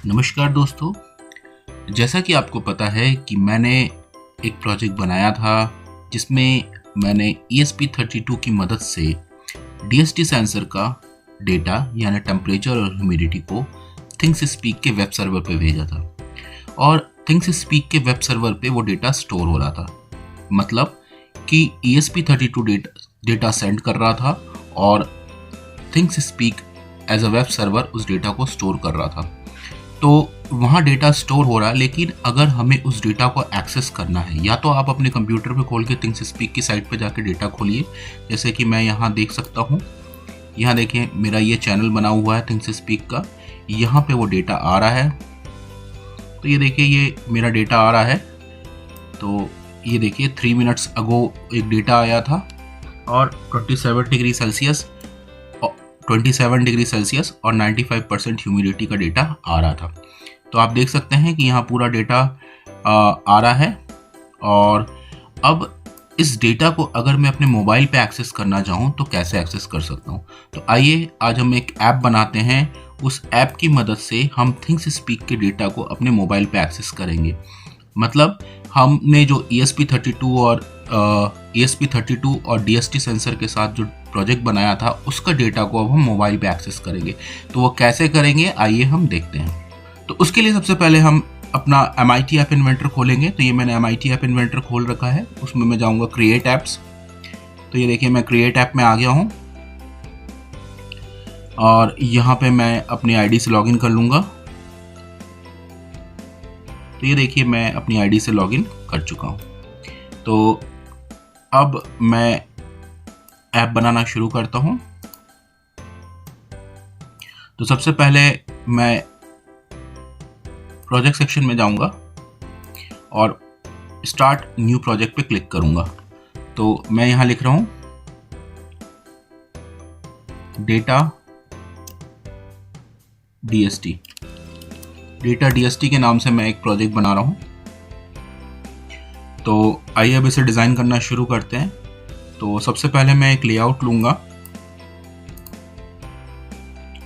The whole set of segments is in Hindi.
नमस्कार दोस्तों। जैसा कि आपको पता है कि मैंने एक प्रोजेक्ट बनाया था जिसमें मैंने ESP32 की मदद से DHT सेंसर का डेटा यानी टेम्परेचर और ह्यूमिडिटी को थिंग्स स्पीक के वेब सर्वर पे भेजा था और थिंग्स स्पीक के वेब सर्वर पे वो डेटा स्टोर हो रहा था। मतलब कि ESP32 डेटा सेंड कर रहा था और ThingSpeak as a web server उस डेटा को स्टोर कर रहा था। तो वहाँ डेटा स्टोर हो रहा है, लेकिन अगर हमें उस डेटा को एक्सेस करना है या तो आप अपने कंप्यूटर पे खोल के थिंग्स स्पीक की साइट पे जाके डेटा खोलिए। जैसे कि मैं यहाँ देख सकता हूँ, यहाँ देखिए मेरा ये चैनल बना हुआ है थिंग्स स्पीक का, यहाँ पे वो डेटा आ रहा है। तो ये देखिए ये मेरा डेटा आ रहा है। तो ये देखिए 3 मिनट्स अगो एक डेटा आया था और 27 डिग्री सेल्सियस और 95% ह्यूमिडिटी का डेटा आ रहा था। तो आप देख सकते हैं कि यहाँ पूरा डेटा आ रहा है। और अब इस डेटा को अगर मैं अपने मोबाइल पे एक्सेस करना चाहूँ तो कैसे एक्सेस कर सकता हूँ। तो आइए आज हम एक ऐप बनाते हैं। उस ऐप की मदद से हम थिंग्स स्पीक के डेटा को अपने मोबाइल पे एक्सेस करेंगे। मतलब हमने जो ESP32 और DHT सेंसर के साथ जो प्रोजेक्ट बनाया था उसका डेटा को अब हम मोबाइल पे एक्सेस करेंगे। तो वो कैसे करेंगे आइए हम देखते हैं। तो उसके लिए सबसे पहले हम अपना MIT ऐप इन्वेंटर खोलेंगे। तो ये मैंने MIT ऐप इन्वेंटर खोल रखा है, उसमें मैं जाऊंगा क्रिएट ऐप्स। तो ये देखिए मैं क्रिएट ऐप में आ गया हूँ और यहाँ पे मैं अपनी आईडी से लॉगिन कर लूँगा। तो ये देखिए मैं अपनी आईडी से लॉगिन कर चुका हूँ। तो अब मैं ऐप बनाना शुरू करता हूँ। तो सबसे पहले मैं प्रोजेक्ट सेक्शन में जाऊंगा और स्टार्ट न्यू प्रोजेक्ट पे क्लिक करूंगा। तो मैं यहाँ लिख रहा हूँ डेटा DHT के नाम से मैं एक प्रोजेक्ट बना रहा हूँ। तो आइए अब इसे डिज़ाइन करना शुरू करते हैं। तो सबसे पहले मैं एक लेआउट लूँगा,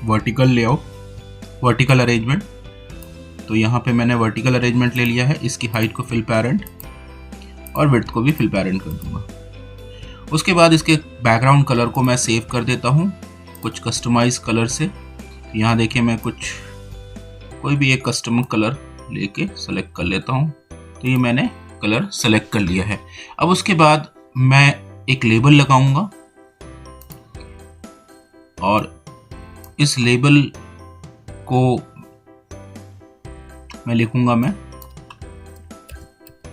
वर्टिकल अरेंजमेंट। तो यहाँ पे मैंने वर्टिकल अरेंजमेंट ले लिया है। इसकी हाइट को फिल पैरेंट और विड्थ को भी फिल पैरेंट कर दूँगा। उसके बाद इसके बैकग्राउंड कलर को मैं सेव कर देता हूँ कुछ कस्टमाइज कलर से। यहाँ देखिए मैं कोई भी एक कस्टमर कलर लेके सेलेक्ट कर लेता हूँ। तो ये मैंने कलर सेलेक्ट कर लिया है। अब उसके बाद मैं एक लेबल लगाऊंगा और इस लेबल को मैं लिखूंगा मैं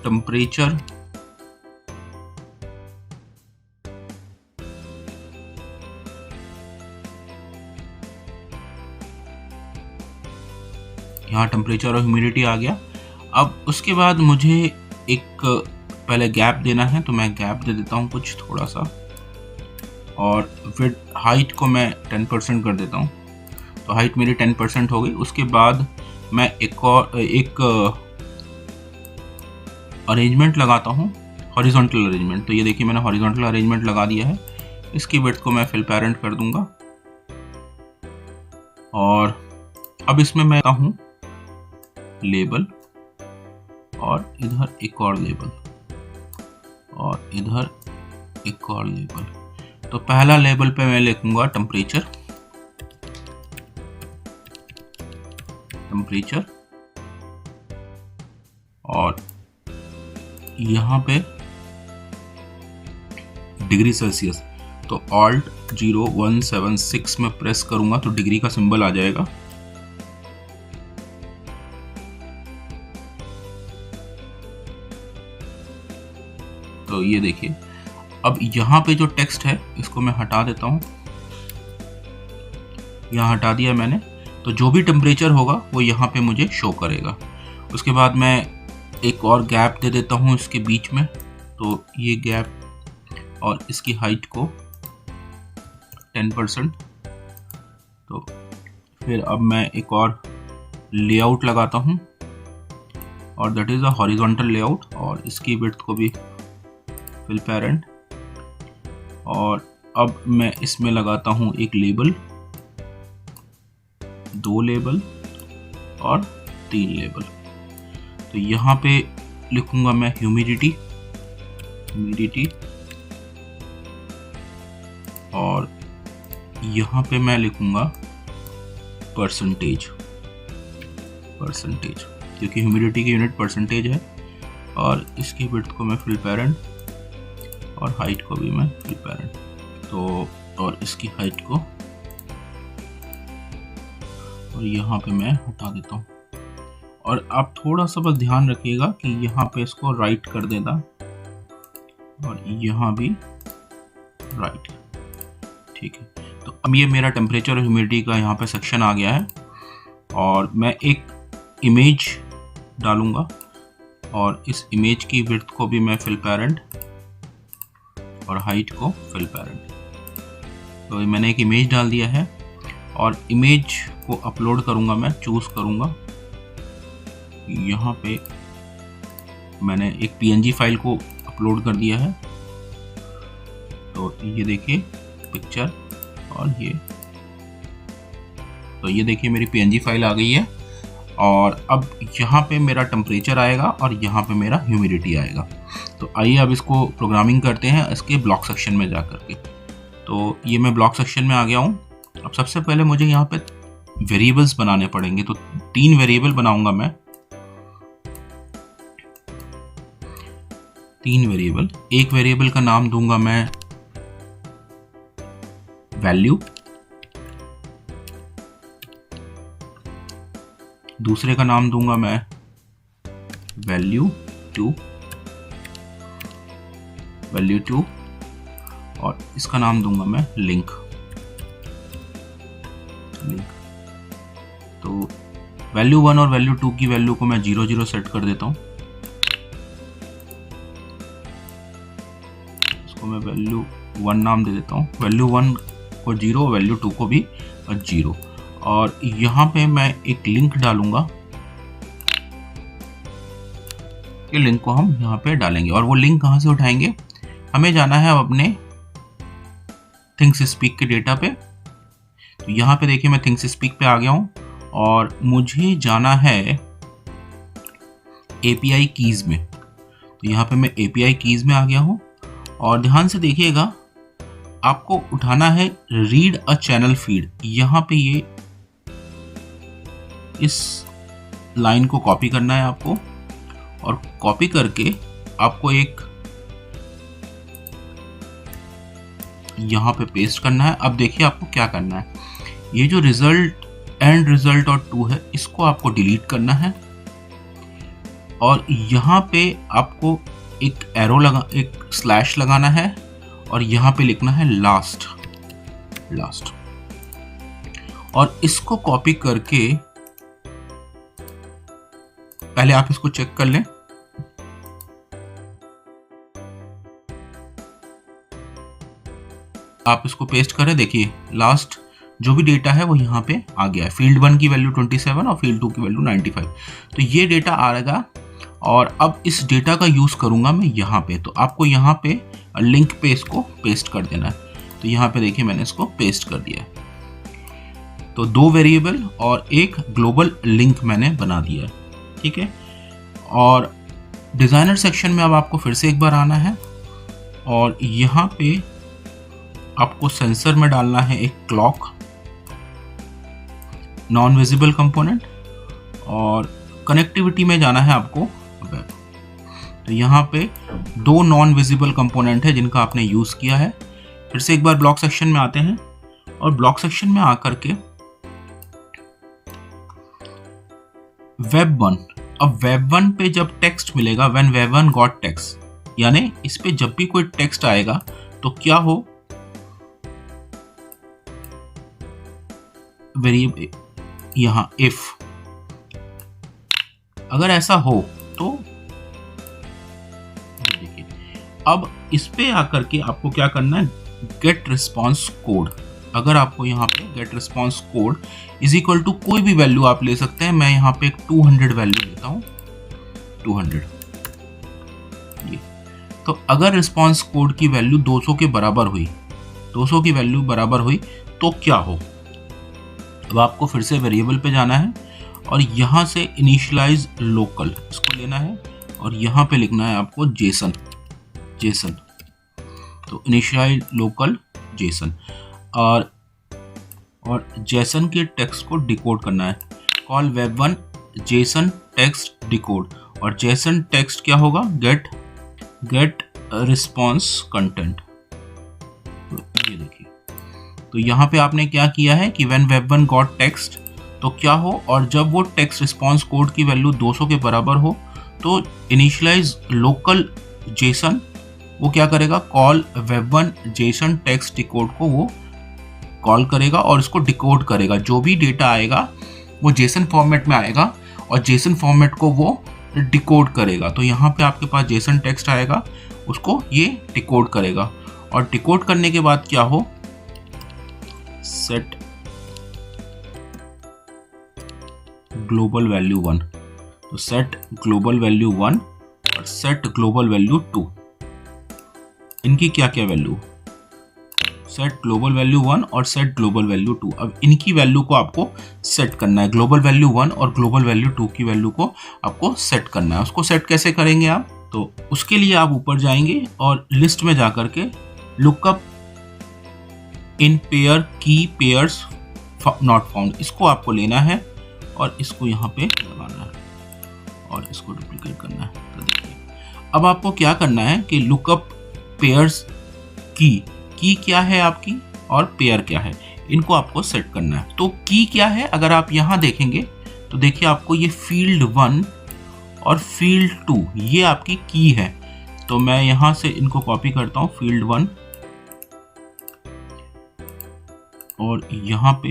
टेम्परेचर यहाँ टेम्परेचर और ह्यूमिडिटी आ गया। अब उसके बाद मुझे एक पहले गैप देना है, तो मैं गैप दे देता हूँ कुछ थोड़ा सा और फिर हाइट को मैं 10% कर देता हूँ। तो हाइट मेरी 10% हो गई। उसके बाद मैं एक अरेंजमेंट लगाता हूँ, हॉरिजॉन्टल अरेंजमेंट। तो ये देखिए मैंने हॉरिजॉन्टल अरेंजमेंट लगा दिया है। इसकी विड्थ को मैं फिल पैरेंट कर दूंगा और अब इसमें मैं हूँ लेबल और इधर एक और लेबल और इधर एक और लेबल। तो पहला लेबल पे मैं लिखूंगा टेम्परेचर और यहाँ पे डिग्री सेल्सियस। तो Alt 0176 में प्रेस करूंगा तो डिग्री का सिंबल आ जाएगा। तो ये देखिए अब यहाँ पे जो टेक्स्ट है इसको मैं हटा देता हूँ। यहाँ हटा दिया मैंने। तो जो भी टेम्परेचर होगा वो यहाँ पे मुझे शो करेगा। उसके बाद मैं एक और गैप दे देता हूँ इसके बीच में। तो ये गैप और इसकी हाइट को 10%। तो फिर अब मैं एक और लेआउट लगाता हूँ और that is a horizontal layout और इसकी विड्थ को भी फिल पैरेंट। और अब मैं इसमें लगाता हूँ एक लेबल, 2 लेबल और 3 लेबल। तो यहाँ पे लिखूंगा मैं ह्यूमिडिटी, और यहाँ पे मैं लिखूंगा परसेंटेज, क्योंकि ह्यूमिडिटी की यूनिट परसेंटेज है। और इसकी विड्थ को मैं फिल पैरेंट और हाइट को भी मैं फिल पैरेंट, तो और इसकी हाइट को और यहाँ पे मैं हटा देता हूँ। और आप थोड़ा सा बस ध्यान रखिएगा कि यहाँ पे इसको राइट कर देना और यहाँ भी राइट, ठीक है। तो अब ये मेरा टेम्परेचर और ह्यूमिडिटी का यहाँ पे सेक्शन आ गया है, और मैं एक इमेज डालूंगा और इस इमेज की विड्थ को भी मैं फिल पैरेंट और हाइट को फिल पैरेंट। तो मैंने एक इमेज डाल दिया है और इमेज को अपलोड करूंगा, मैं चूज करूंगा। यहाँ पे मैंने एक PNG फाइल को अपलोड कर दिया है। तो ये देखिए पिक्चर, और ये देखिए मेरी PNG फाइल आ गई है। और अब यहाँ पे मेरा टेम्परेचर आएगा और यहाँ पे मेरा ह्यूमिडिटी आएगा। तो आइए अब इसको प्रोग्रामिंग करते हैं इसके ब्लॉक सेक्शन में जा करके। तो ये मैं ब्लॉक सेक्शन में आ गया हूँ। अब सबसे पहले मुझे यहाँ पे वेरिएबल्स बनाने पड़ेंगे। तो 3 वेरिएबल बनाऊंगा मैं, 3 वेरिएबल। एक वेरिएबल का नाम दूंगा मैं वैल्यू, दूसरे का नाम दूंगा मैं वैल्यू 2, और इसका नाम दूंगा मैं लिंक। तो वैल्यू 1 और वैल्यू 2 की वैल्यू को मैं 0 सेट कर देता हूं। इसको मैं वैल्यू 1 नाम दे देता हूं, वैल्यू 1 को 0, वैल्यू 2 को भी 0। और यहाँ पे मैं एक लिंक डालूंगा, ये लिंक को हम यहाँ पे डालेंगे। और वो लिंक कहाँ से उठाएंगे, हमें जाना है अब अपने थिंग्स स्पीक के डेटा पे। तो यहाँ पे देखिए मैं थिंग्स स्पीक पे आ गया हूँ और मुझे जाना है API कीज में। तो यहाँ पे मैं API कीज में आ गया हूँ और ध्यान से देखिएगा, आपको उठाना है रीड अ चैनल फीड। यहाँ पे ये इस लाइन को कॉपी करना है आपको, और कॉपी करके आपको एक यहाँ पे पेस्ट करना है। अब देखिए आपको क्या करना है, ये जो रिजल्ट एंड रिजल्ट और 2 है इसको आपको डिलीट करना है, और यहाँ पे आपको एक एरो एक स्लैश लगाना है और यहाँ पे लिखना है लास्ट, और इसको कॉपी करके पहले आप इसको चेक कर लें। आप इसको पेस्ट करें, देखिए लास्ट जो भी डेटा है वो यहाँ पे आ गया है। फील्ड 1 की वैल्यू 27 और फील्ड 2 की वैल्यू 95। तो ये डेटा आएगा और अब इस डेटा का यूज करूंगा मैं यहाँ पे। तो आपको यहाँ पे लिंक पे इसको पेस्ट कर देना है। तो यहाँ पे देखिए मैंने इसको पेस्ट कर दिया है। तो 2 वेरिएबल और एक ग्लोबल लिंक मैंने बना दिया है, ठीक है। और डिजाइनर सेक्शन में अब आपको फिर से एक बार आना है और यहाँ पे आपको सेंसर में डालना है एक क्लॉक, नॉन विजिबल कंपोनेंट, और कनेक्टिविटी में जाना है आपको वेब। तो यहाँ पे 2 नॉन विजिबल कंपोनेंट है जिनका आपने यूज किया है। फिर से एक बार ब्लॉक सेक्शन में आते हैं और ब्लॉक सेक्शन में आकर के वेब 1, अब वेब 1 पे जब टेक्स्ट मिलेगा, व्हेन वेब 1 गॉट टेक्स्ट, यानी इस पे जब भी कोई टेक्स्ट आएगा तो क्या हो, वेरिएबल यहाँ इफ, अगर ऐसा हो तो देखिए अब इस पे आकर के आपको क्या करना है, गेट रिस्पॉन्स कोड। अगर आपको यहाँ पे get response code is equal to कोई भी वैल्यू आप ले सकते हैं। मैं यहाँ पे एक 200 वैल्यू लेता हूँ, 200 ये। तो अगर रिस्पॉन्स कोड की वैल्यू 200 के बराबर हुई, 200 की वैल्यू बराबर हुई तो क्या हो। अब आपको फिर से वेरिएबल पे जाना है और यहाँ से इनिशियलाइज लोकल इसको लेना है और यहाँ पे लिखना है आपको जेसन। तो इनिशियलाइज लोकल जेसन और जेसन के टेक्स्ट को डिकोड करना है। कॉल वेब1 जेसन टेक्स्ट डिकोड और जेसन टेक्स्ट क्या होगा, गेट रिस्पॉन्स कंटेंट। तो ये देखिए, तो यहाँ पे आपने क्या किया है कि व्हेन वेब1 गॉट टेक्स्ट तो क्या हो, और जब वो टेक्स्ट रिस्पॉन्स कोड की वैल्यू 200 के बराबर हो तो इनिशियलाइज लोकल जेसन वो क्या करेगा, कॉल वेब1 जेसन टेक्स्ट डिकोड को वो कॉल करेगा और इसको डिकोड करेगा। जो भी डेटा आएगा वो जेसन फॉर्मेट में आएगा और जेसन फॉर्मेट को वो डिकोड करेगा। तो यहाँ पे आपके पास जेसन टेक्स्ट आएगा, उसको ये डिकोड करेगा और डिकोड करने के बाद क्या हो, सेट ग्लोबल वैल्यू 1। तो सेट ग्लोबल वैल्यू 1 और सेट ग्लोबल वैल्यू 2, इनकी क्या क्या वैल्यू, सेट ग्लोबल वैल्यू 1 और सेट ग्लोबल वैल्यू 2। अब इनकी वैल्यू को आपको सेट करना है, ग्लोबल वैल्यू 1 और ग्लोबल वैल्यू 2 की वैल्यू को आपको सेट करना है। उसको सेट कैसे करेंगे आप, तो उसके लिए आप ऊपर जाएंगे और लिस्ट में जाकर के लुकअप इन पेयर की पेयर्स नॉट फाउंड इसको आपको लेना है और इसको यहाँ पे लगाना है और इसको डुप्लीकेट करना है। तो देखिए अब आपको क्या करना है कि लुकअप पेयर्स की क्या है आपकी और पेयर क्या है, इनको आपको सेट करना है। तो की क्या है, अगर आप यहाँ देखेंगे तो देखिए आपको ये फील्ड 1 और फील्ड 2 ये आपकी की है। तो मैं यहाँ से इनको कॉपी करता हूँ, फील्ड 1 और यहाँ पे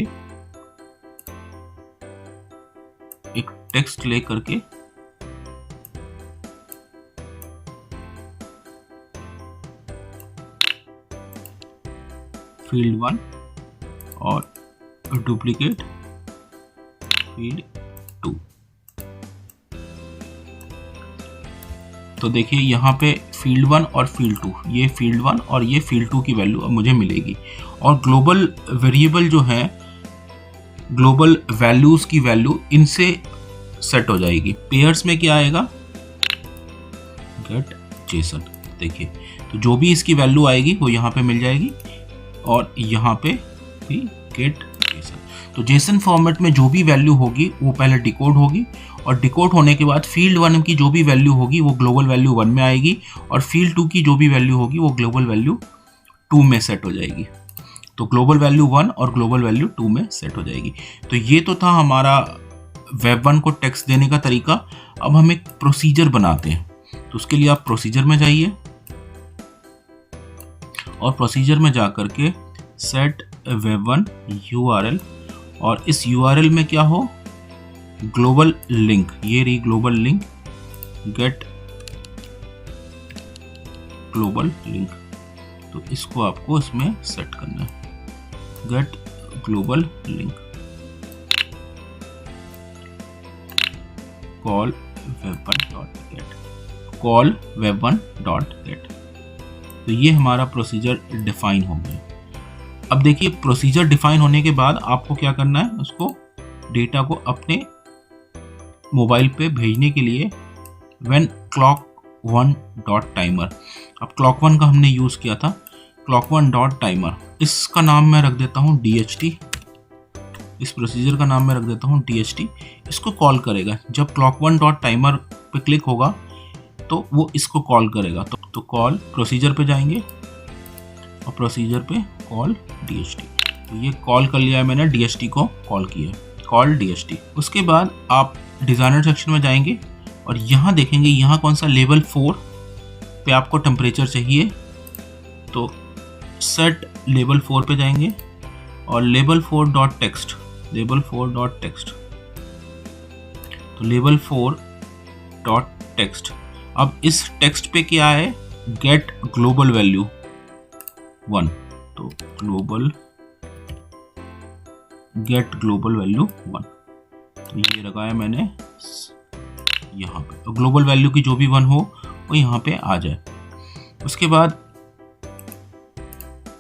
एक टेक्स्ट ले करके फील्ड 1 और डुप्लीकेट फील्ड 2। तो देखिए यहाँ पे फील्ड 1 और फील्ड 2, ये फील्ड 1 और ये फील्ड 2 की वैल्यू अब मुझे मिलेगी। और ग्लोबल वेरिएबल जो है, ग्लोबल वैल्यूज की वैल्यू इनसे सेट हो जाएगी। पेयर्स में क्या आएगा, गेट जेसन। देखिए तो जो भी इसकी वैल्यू आएगी वो यहाँ पे मिल जाएगी और यहाँ पे भी गेट जेसन। तो जेसन फॉर्मेट में जो भी वैल्यू होगी वो पहले डिकोड होगी और डिकोड होने के बाद फील्ड 1 की जो भी वैल्यू होगी वो ग्लोबल वैल्यू 1 में आएगी और फील्ड 2 की जो भी वैल्यू होगी वो ग्लोबल वैल्यू 2 में सेट हो जाएगी। तो ग्लोबल वैल्यू 1 और ग्लोबल वैल्यू 2 में सेट हो जाएगी। तो ये तो था हमारा वेब1 को टेक्स्ट देने का तरीका। अब हम एक प्रोसीजर बनाते हैं। तो उसके लिए आप प्रोसीजर में जाइए और प्रोसीजर में जाकर के सेट वेब1 URL और इस URL में क्या हो, ग्लोबल लिंक, ये रही global link, get global link. तो इसको आपको इसमें सेट करना है, gate global link, call web1.get। तो ये हमारा प्रोसीजर डिफाइन हो गया। अब देखिए प्रोसीजर डिफाइन होने के बाद आपको क्या करना है, उसको डेटा को अपने मोबाइल पे भेजने के लिए व्हेन clock1.timer। अब clock1 का हमने यूज़ किया था, clock1.timer, इसका नाम मैं रख देता हूँ DHT, इस प्रोसीजर का नाम मैं रख देता हूँ DHT। इसको कॉल करेगा, जब clock1.timer पे क्लिक होगा तो वो इसको कॉल करेगा। तो कॉल प्रोसीजर पे जाएंगे और प्रोसीजर पे कॉल DHT। तो ये कॉल कर लिया है मैंने, DHT को कॉल किया, कॉल DHT। उसके बाद आप डिज़ाइनर सेक्शन में जाएंगे और यहाँ देखेंगे यहाँ कौन सा लेवल 4 पे आपको टेम्परेचर चाहिए। तो सेट लेवल 4 पे जाएंगे और लेवल 4.text, लेवल 4.text। तो लेवल 4.text। अब इस टेक्स्ट पे क्या है, गेट ग्लोबल वैल्यू 1। तो गेट ग्लोबल वैल्यू 1, तो ये लगाया मैंने यहाँ पे। तो ग्लोबल वैल्यू की जो भी 1 हो वो यहाँ पे आ जाए। उसके बाद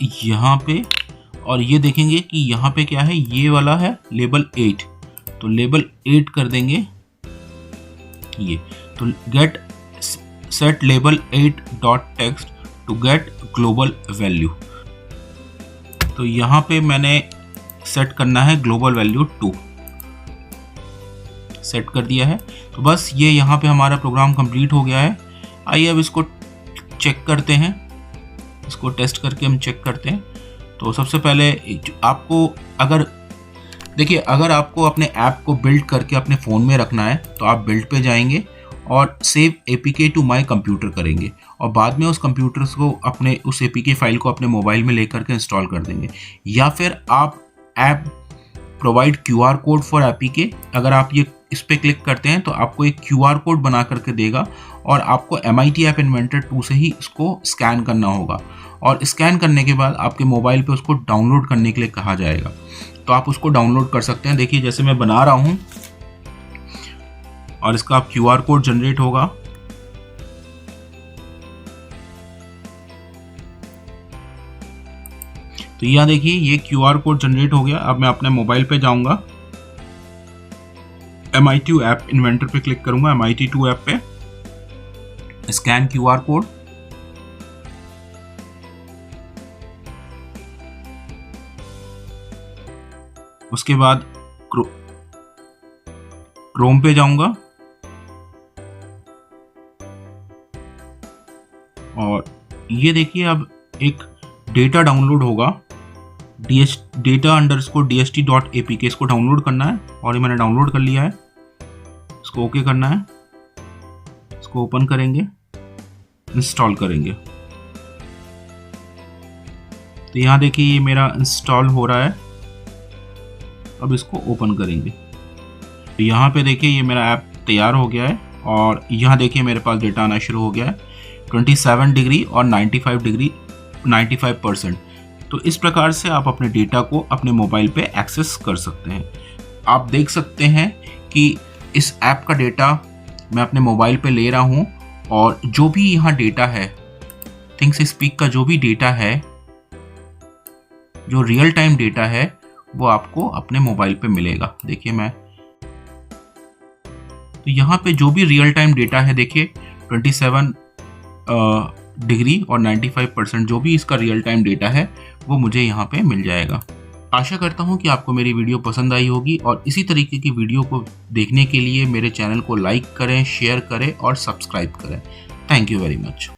यहाँ पे, और ये देखेंगे कि यहाँ पे क्या है, ये वाला है लेवल 8। तो लेबल 8 कर देंगे ये, तो get set label 8 dot text to get global value. तो यहाँ पे मैंने सेट करना है ग्लोबल वैल्यू 2, सेट कर दिया है। तो बस ये यहाँ पे हमारा प्रोग्राम कंप्लीट हो गया है। आइए अब इसको चेक करते हैं, इसको टेस्ट करके हम चेक करते हैं। तो सबसे पहले आपको अगर आपको अपने ऐप को बिल्ड करके अपने फ़ोन में रखना है तो आप बिल्ड पे जाएंगे और save APK to my computer करेंगे और बाद में उस कंप्यूटर को उस एपीके फाइल को अपने मोबाइल में लेकर के इंस्टॉल कर देंगे। या फिर आप app provide QR code for APK, अगर आप ये इस पर क्लिक करते हैं तो आपको एक QR कोड बना करके देगा और आपको MIT ऐप इन्वेंटर 2 से ही इसको स्कैन करना होगा और स्कैन करने के बाद आपके मोबाइल पे उसको डाउनलोड करने के लिए कहा जाएगा। तो आप उसको डाउनलोड कर सकते हैं। देखिए जैसे मैं बना रहा हूँ और इसका QR कोड जनरेट होगा। तो यहाँ देखिए ये QR कोड जनरेट हो गया। अब मैं अपने मोबाइल पे जाऊंगा, MIT ऐप इन्वेंटर पे क्लिक करूंगा, MIT 2 ऐप पे स्कैन QR कोड। उसके बाद क्रोम पे जाऊंगा और ये देखिए अब एक डेटा डाउनलोड होगा, data_dst.apk, इसको डाउनलोड करना है और ये मैंने डाउनलोड कर लिया है। इसको ओके करना है, इसको ओपन करेंगे, इंस्टॉल करेंगे। तो यहाँ देखिए ये मेरा इंस्टॉल हो रहा है। अब इसको ओपन करेंगे तो यहाँ पे देखिए ये मेरा ऐप तैयार हो गया है और यहाँ देखिए मेरे पास डेटा आना शुरू हो गया है 27 डिग्री और 95%। तो इस प्रकार से आप अपने डेटा को अपने मोबाइल पे एक्सेस कर सकते हैं। आप देख सकते हैं कि इस ऐप का डेटा मैं अपने मोबाइल पे ले रहा हूँ और जो भी यहाँ डेटा है, थिंग्स स्पीक का जो भी डेटा है, जो रियल टाइम डेटा है, वो आपको अपने मोबाइल पे मिलेगा। देखिए तो यहाँ पे जो भी रियल टाइम डेटा है, देखिए 27 डिग्री और 95% जो भी इसका रियल टाइम डेटा है वो मुझे यहाँ पे मिल जाएगा। आशा करता हूँ कि आपको मेरी वीडियो पसंद आई होगी और इसी तरीके की वीडियो को देखने के लिए मेरे चैनल को लाइक करें, शेयर करें और सब्सक्राइब करें। Thank you very much.